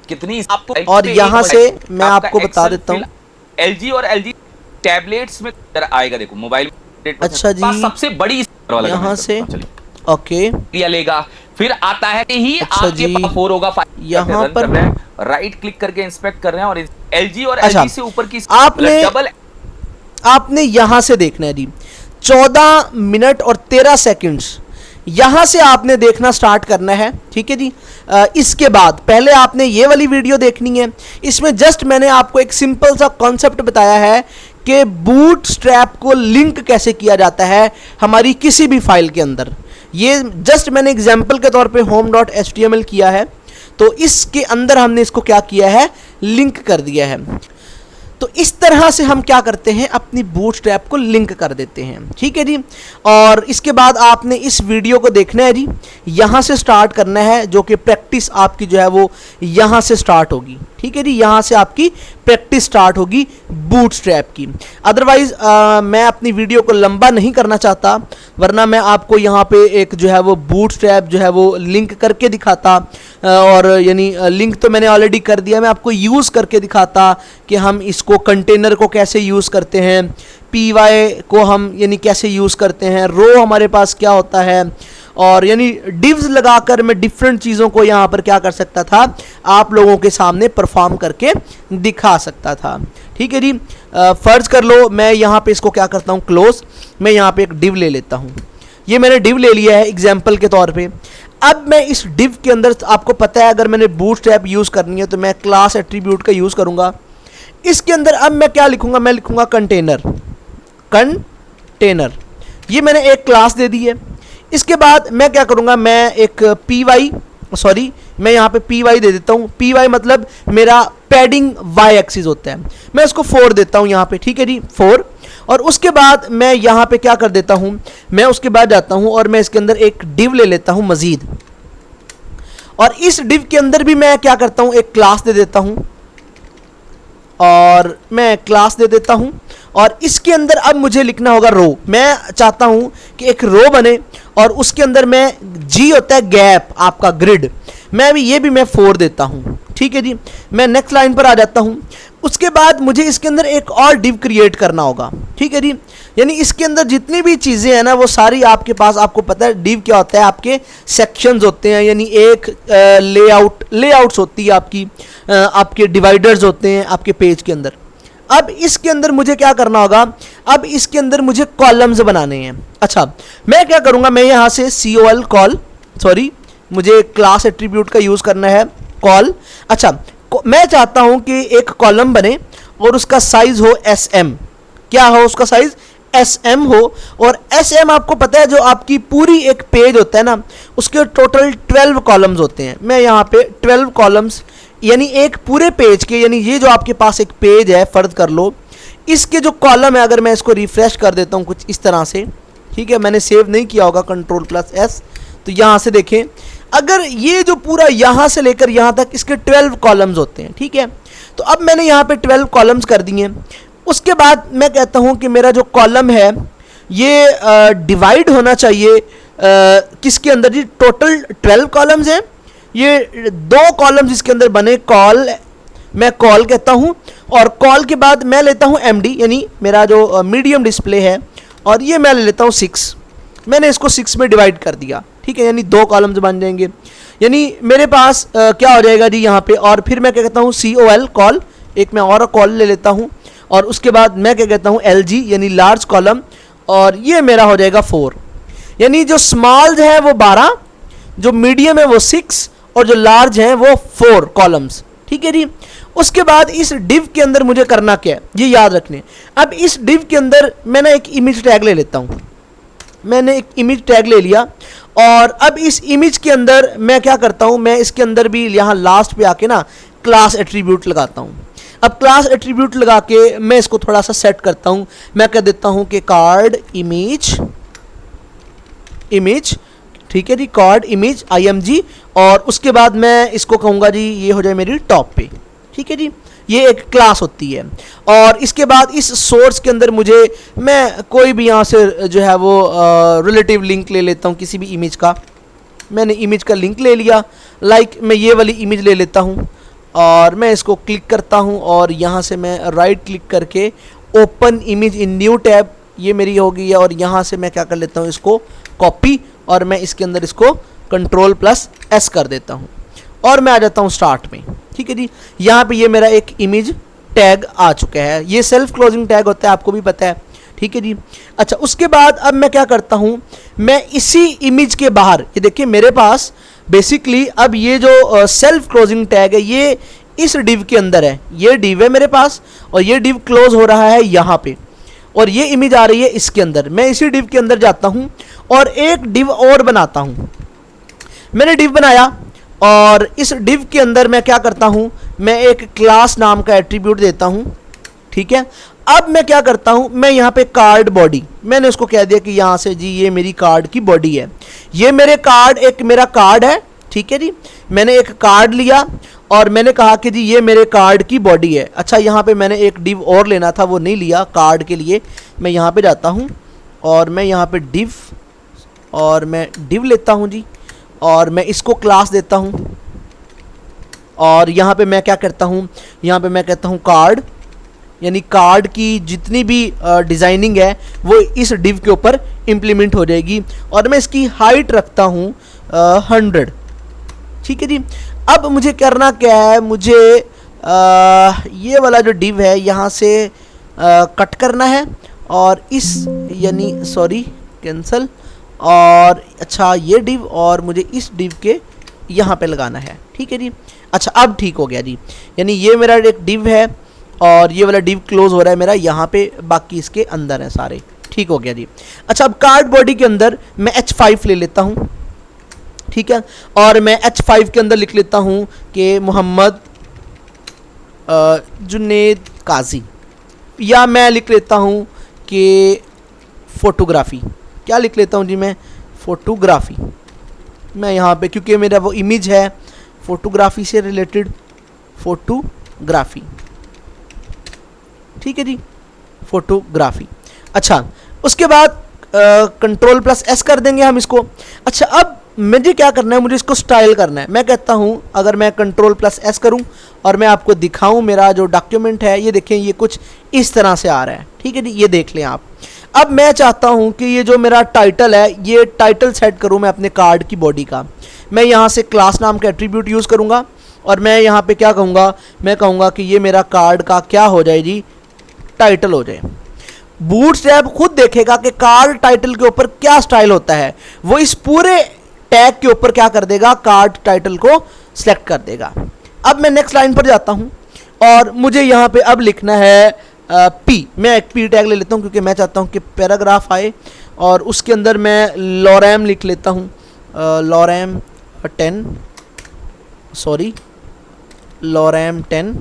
कितनी, और यहाँ से मैं आपको बता देता हूँ। LG और LG टैबलेट्स में आएगा, देखो मोबाइल। अच्छा जी, सबसे बड़ी यहाँ से ओके लेगा, फिर आता है कि ही अच्छा आपके पास 4 होगा 5। यहाँ पर राइट क्लिक करके इंस्पेक्ट कर रहे हैं और LG और अच्छा, LG से ऊपर की आपने यहाँ से देखना है जी 14 मिनट और 13 सेकंड्स यहां से आपने देखना स्टार्ट करना है, ठीक है जी। इसके बाद पहले आपने ये वाली वीडियो देखनी है। इसमें जस्ट मैंने आपको एक सिंपल सा कॉन्सेप्ट बताया है कि बूटस्ट्रैप को लिंक कैसे किया जाता है हमारी किसी भी फाइल के अंदर। ये जस्ट मैंने एग्जाम्पल के तौर पे home.html किया है, तो इसके अंदर हमने इसको क्या किया है, लिंक कर दिया है। तो इस तरह से हम क्या करते हैं, अपनी बूटस्ट्रैप को लिंक कर देते हैं, ठीक है जी। और इसके बाद आपने इस वीडियो को देखना है जी, यहाँ से स्टार्ट करना है, जो कि प्रैक्टिस आपकी जो है वो यहाँ से स्टार्ट होगी, ठीक है जी। यहाँ से आपकी प्रैक्टिस स्टार्ट होगी बूटस्ट्रैप की। अदरवाइज मैं अपनी वीडियो को लंबा नहीं करना चाहता, वरना मैं आपको यहाँ पे एक जो है वो बूटस्ट्रैप जो है वो लिंक करके दिखाता, और यानी लिंक तो मैंने ऑलरेडी कर दिया, मैं आपको यूज़ करके दिखाता कि हम इसको कंटेनर को कैसे यूज़ करते हैं, py को हम यानी कैसे यूज़ करते हैं, रो हमारे पास क्या होता है, और यानी डिव्स लगाकर मैं डिफरेंट चीज़ों को यहाँ पर क्या कर सकता था, आप लोगों के सामने परफॉर्म करके दिखा सकता था, ठीक है जी। फ़र्ज़ कर लो मैं यहाँ पे इसको क्या करता हूँ, क्लोज, मैं यहाँ पे एक डिव ले लेता हूँ। ये मैंने डिव ले लिया है एग्जाम्पल के तौर पे। अब मैं इस डिव के अंदर, आपको पता है अगर मैंने बूटस्ट्रैप यूज़ करनी है तो मैं क्लास एट्रीब्यूट का यूज़ करूँगा। इसके अंदर अब मैं क्या लिखूँगा, मैं लिखूँगा कंटेनर, ये मैंने एक क्लास दे दी है। इसके बाद मैं क्या करूँगा, मैं एक मैं यहाँ पे py दे देता हूँ। py मतलब मेरा पैडिंग y एक्सिस होता है, मैं इसको 4 देता हूँ यहाँ पे, ठीक है जी, 4। और उसके बाद मैं यहाँ पे क्या कर देता हूँ, मैं उसके बाद जाता हूँ और मैं इसके अंदर एक डिव ले लेता हूँ मजीद, और इस डिव के अंदर भी मैं क्या करता हूँ, एक क्लास दे देता हूँ, और मैं क्लास दे देता हूँ। और इसके अंदर अब मुझे लिखना होगा रो। मैं चाहता हूँ कि एक रो बने और उसके अंदर मैं जी होता है गैप, आपका ग्रिड, मैं भी ये भी मैं 4 देता हूँ, ठीक है जी। मैं नेक्स्ट लाइन पर आ जाता हूँ। उसके बाद मुझे इसके अंदर एक और डिव क्रिएट करना होगा, ठीक है जी। यानी इसके अंदर जितनी भी चीज़ें हैं ना वो सारी आपके पास, आपको पता है डिव क्या होता है, आपके सेक्शंस होते हैं, यानी एक लेआउट्स होती है आपकी, आपके डिवाइडर्स होते हैं आपके पेज के अंदर। अब इसके अंदर मुझे क्या करना होगा, अब इसके अंदर मुझे कॉलम्स बनाने हैं। अच्छा, मैं क्या करूँगा, मैं यहाँ से मुझे क्लास एट्रीब्यूट का यूज़ करना है, कॉल। अच्छा, मैं चाहता हूं कि एक कॉलम बने और उसका साइज हो sm, क्या हो उसका साइज, sm हो। और sm आपको पता है जो आपकी पूरी एक पेज होता है ना, उसके टोटल 12 कॉलम्स होते हैं। मैं यहाँ पे 12 कॉलम्स, यानी एक पूरे पेज के, यानी ये जो आपके पास एक पेज है, फर्ज कर लो इसके जो कॉलम है, अगर मैं इसको रिफ्रेश कर देता हूँ कुछ इस तरह से, ठीक है, मैंने सेव नहीं किया होगा, Ctrl+S, तो यहाँ से देखें, अगर ये जो पूरा यहाँ से लेकर यहाँ तक इसके 12 कॉलम्स होते हैं, ठीक है। तो अब मैंने यहाँ पे 12 कॉलम्स कर दिए। उसके बाद मैं कहता हूँ कि मेरा जो कॉलम है ये डिवाइड होना चाहिए किसके अंदर जी, टोटल 12 कॉलम्स हैं, ये 2 कॉलम्स इसके अंदर बने, कॉल, मैं कॉल कहता हूँ, और कॉल के बाद मैं लेता हूँ MD, यानी मेरा जो मीडियम डिस्प्ले है, और ये मैं ले लेता हूँ 6। मैंने इसको 6 में डिवाइड कर दिया, ठीक है, यानी 2 कॉलम्स बन जाएंगे। यानी मेरे पास क्या हो जाएगा जी यहाँ पे, और फिर मैं क्या कहता हूँ COL कॉल, एक मैं और कॉल ले लेता हूँ, और उसके बाद मैं क्या कहता हूँ LG यानी लार्ज कॉलम, और ये मेरा हो जाएगा 4। यानी जो स्मॉल है वो 12, जो मीडियम है वो 6, और जो लार्ज है वो 4 कॉलम्स, ठीक है जी। उसके बाद इस डिव के अंदर मुझे करना क्या है, ये याद रखने। अब इस डिव के अंदर मैंने एक इमेज टैग ले लेता हूँ, मैंने एक इमेज टैग ले लिया, और अब इस इमेज के अंदर मैं क्या करता हूँ, मैं इसके अंदर भी यहाँ लास्ट पे आके ना क्लास एट्रीब्यूट लगाता हूँ। अब क्लास एट्रीब्यूट लगा के मैं इसको थोड़ा सा सेट करता हूँ, मैं कह देता हूँ कि कार्ड इमेज, ठीक है जी, कार्ड इमेज IMG, और उसके बाद मैं इसको कहूँगा जी ये हो जाए मेरी टॉप पे, ठीक है जी। ये एक क्लास होती है। और इसके बाद इस सोर्स के अंदर मैं कोई भी यहाँ से जो है वो रिलेटिव लिंक ले लेता हूँ किसी भी इमेज का। मैंने इमेज का लिंक ले लिया, लाइक मैं ये वाली इमेज ले लेता हूँ, और मैं इसको क्लिक करता हूँ, और यहाँ से मैं राइट क्लिक करके open image in new tab, ये मेरी हो गई है। और यहाँ से मैं क्या कर लेता हूँ, इसको कॉपी, और मैं इसके अंदर इसको Ctrl+S कर देता हूँ, और मैं आ जाता हूँ स्टार्ट में, ठीक है जी। यहाँ पे ये मेरा एक इमेज टैग आ चुका है, ये सेल्फ क्लोजिंग टैग होता है, आपको भी पता है, ठीक है जी। अच्छा, उसके बाद अब मैं क्या करता हूं, मैं इसी इमेज के बाहर, ये देखिए मेरे पास बेसिकली अब ये जो सेल्फ क्लोजिंग टैग है ये इस डिव के अंदर है, ये डिव है मेरे पास और ये डिव क्लोज हो रहा है यहाँ पे और ये इमेज आ रही है इसके अंदर। मैं इसी डिव के अंदर जाता हूँ और एक डिव और बनाता हूँ। मैंने डिव बनाया और इस डिव के अंदर मैं क्या करता हूँ, मैं एक क्लास नाम का एट्रीब्यूट देता हूँ, ठीक है। अब मैं क्या करता हूँ, मैं यहाँ पे कार्ड बॉडी, मैंने उसको कह दिया कि यहाँ से जी ये मेरी कार्ड की बॉडी है, ये मेरे कार्ड, एक मेरा कार्ड है, ठीक है जी। मैंने एक कार्ड लिया और मैंने कहा कि जी ये मेरे कार्ड की बॉडी है। अच्छा, यहाँ पे मैंने एक डिव और लेना था, वो नहीं लिया कार्ड के लिए। मैं यहाँ पे जाता हूँ और मैं यहाँ पे डिव और मैं डिव लेता हूँ जी और मैं इसको क्लास देता हूँ और यहाँ पे मैं क्या करता हूँ, यहाँ पे मैं कहता हूँ कार्ड, यानी कार्ड की जितनी भी डिज़ाइनिंग है वो इस डिव के ऊपर इम्प्लीमेंट हो जाएगी और मैं इसकी हाइट रखता हूँ 100, ठीक है जी। अब मुझे करना क्या है, मुझे ये वाला जो डिव है यहाँ से कट करना है और इस यानी सॉरी कैंसल, और अच्छा ये डिव और मुझे इस डिव के यहाँ पे लगाना है, ठीक है जी। अच्छा, अब ठीक हो गया जी, यानी ये मेरा एक डिव है और ये वाला डिव क्लोज हो रहा है मेरा यहाँ पे, बाकी इसके अंदर है सारे, ठीक हो गया जी। अच्छा, अब कार्ड बॉडी के अंदर मैं H5 ले लेता हूँ, ठीक है, और मैं H5 के अंदर लिख लेता हूँ कि मोहम्मद जुनैद काजी, या मैं लिख लेता हूँ कि फोटोग्राफी, क्या लिख लेता हूँ जी मैं, फोटोग्राफी। मैं यहाँ पे क्योंकि मेरा वो इमेज है फोटोग्राफी से रिलेटेड, फोटोग्राफी, ठीक है जी, फोटोग्राफी। अच्छा, उसके बाद Ctrl+S कर देंगे हम इसको। अच्छा, अब मुझे क्या करना है, मुझे इसको स्टाइल करना है। मैं कहता हूँ अगर मैं Ctrl+S करूँ और मैं आपको दिखाऊँ मेरा जो डॉक्यूमेंट है, ये देखें ये कुछ इस तरह से आ रहा है, ठीक है जी, ये देख लें आप। अब मैं चाहता हूँ कि ये जो मेरा टाइटल है, ये टाइटल सेट करूँ मैं अपने कार्ड की बॉडी का। मैं यहाँ से क्लास नाम का एट्रीब्यूट यूज़ करूँगा और मैं यहाँ पे क्या कहूँगा, मैं कहूँगा कि ये मेरा कार्ड का क्या हो जाए जी, टाइटल हो जाए। बूटस्ट्रैप खुद देखेगा कि कार्ड टाइटल के ऊपर क्या स्टाइल होता है, वो इस पूरे टैग के ऊपर क्या कर देगा, कार्ड टाइटल को सिलेक्ट कर देगा। अब मैं नेक्स्ट लाइन पर जाता हूँ और मुझे यहाँ पे अब लिखना है पी, मैं एक पी टैग ले लेता हूँ क्योंकि मैं चाहता हूँ कि पैराग्राफ आए और उसके अंदर मैं लॉरैम लिख लेता हूँ, लॉरैम 10, सॉरी लॉरैम 10।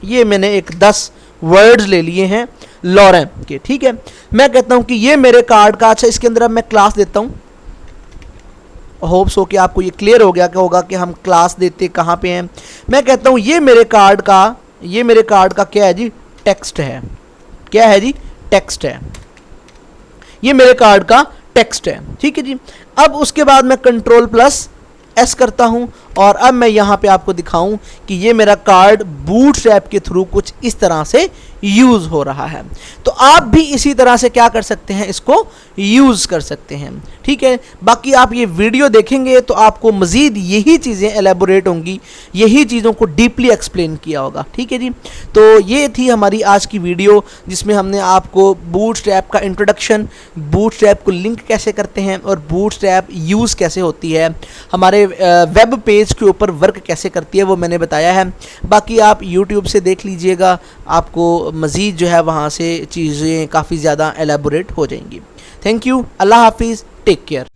ये मैंने एक 10 वर्ड्स ले लिए हैं लॉरैम के, ठीक है। मैं कहता हूं कि ये मेरे कार्ड का, अच्छा इसके अंदर अब मैं क्लास देता हूं। होप्स हो कि आपको ये क्लियर हो गया कि होगा कि हम क्लास देते कहाँ पे हैं। मैं कहता हूं ये मेरे कार्ड का क्या है जी, टेक्स्ट है। क्या है जी, टेक्स्ट है। ये मेरे कार्ड का टेक्स्ट है, ठीक है जी। अब उसके बाद मैं Ctrl+S करता हूं और अब मैं यहाँ पे आपको दिखाऊं कि ये मेरा कार्ड बूटस्ट्रैप के थ्रू कुछ इस तरह से यूज़ हो रहा है। तो आप भी इसी तरह से क्या कर सकते हैं, इसको यूज़ कर सकते हैं, ठीक है। बाकी आप ये वीडियो देखेंगे तो आपको मज़ीद यही चीज़ें एलेबोरेट होंगी, यही चीज़ों को डीपली एक्सप्लेन किया होगा, ठीक है जी। तो ये थी हमारी आज की वीडियो जिसमें हमने आपको बूटस्ट्रैप का इंट्रोडक्शन, बूटस्ट्रैप को लिंक कैसे करते हैं और बूटस्ट्रैप यूज़ कैसे होती है, हमारे वेब पेज के ऊपर वर्क कैसे करती है, वो मैंने बताया है। बाकी आप यूट्यूब से देख लीजिएगा, आपको मज़ीद जो है वहाँ से चीज़ें काफ़ी ज़्यादा एलेबोरेट हो जाएंगी। थैंक यू, अल्लाह हाफिज़, टेक केयर।